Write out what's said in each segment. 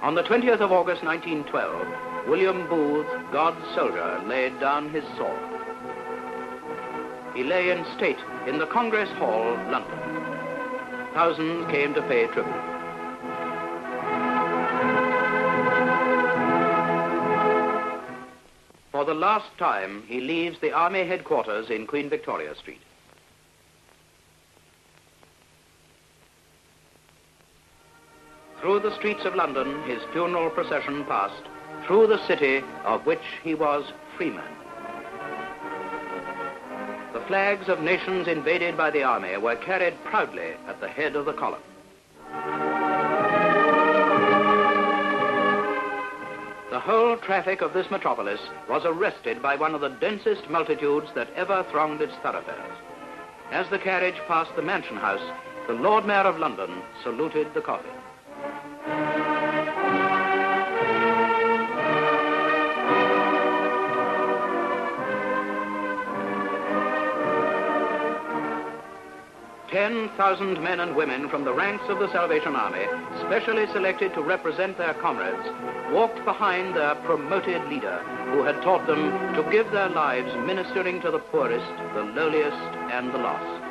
On the 20th of August 1912, William Booth, God's soldier, laid down his sword. He lay in state in the Congress Hall, London. Thousands came to pay tribute. For the last time, he leaves the Army headquarters in Queen Victoria Street. Through the streets of London, his funeral procession passed, through the city of which he was freeman. The flags of nations invaded by the army were carried proudly at the head of the column. The whole traffic of this metropolis was arrested by one of the densest multitudes that ever thronged its thoroughfares. As the carriage passed the Mansion House, the Lord Mayor of London saluted the coffin. 10,000 men and women from the ranks of the Salvation Army, specially selected to represent their comrades, walked behind their promoted leader, who had taught them to give their lives ministering to the poorest, the lowliest, and the lost.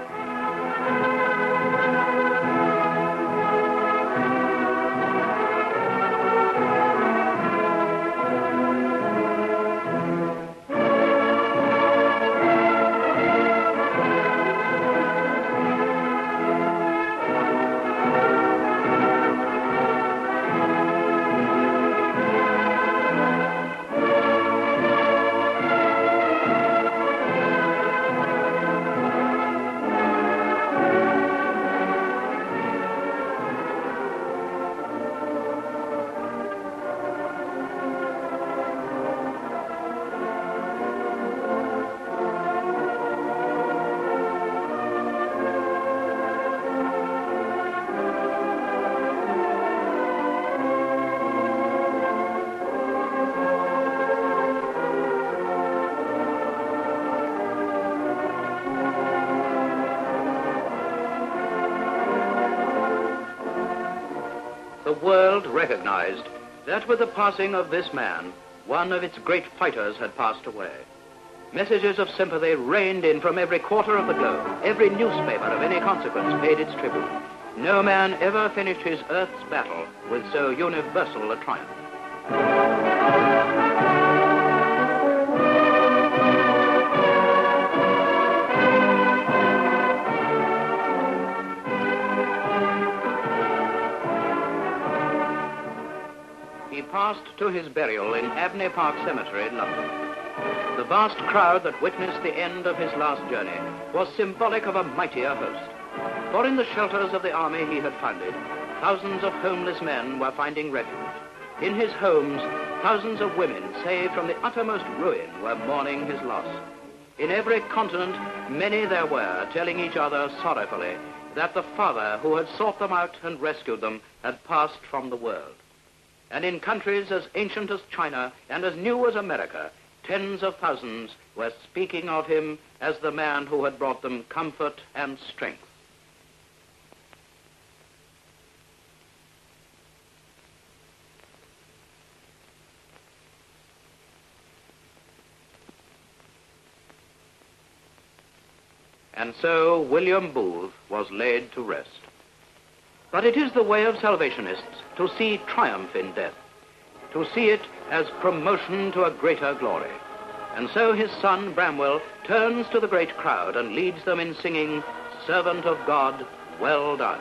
The world recognized that with the passing of this man, one of its great fighters had passed away. Messages of sympathy rained in from every quarter of the globe. Every newspaper of any consequence paid its tribute. No man ever finished his earth's battle with so universal a triumph. He passed to his burial in Abney Park Cemetery in London. The vast crowd that witnessed the end of his last journey was symbolic of a mightier host. For in the shelters of the army he had founded, thousands of homeless men were finding refuge. In his homes, thousands of women, saved from the uttermost ruin, were mourning his loss. In every continent, many there were, telling each other sorrowfully that the Father who had sought them out and rescued them had passed from the world. And in countries as ancient as China and as new as America, tens of thousands were speaking of him as the man who had brought them comfort and strength. And so William Booth was laid to rest. But it is the way of Salvationists to see triumph in death, to see it as promotion to a greater glory. And so his son Bramwell turns to the great crowd and leads them in singing, "Servant of God, well done."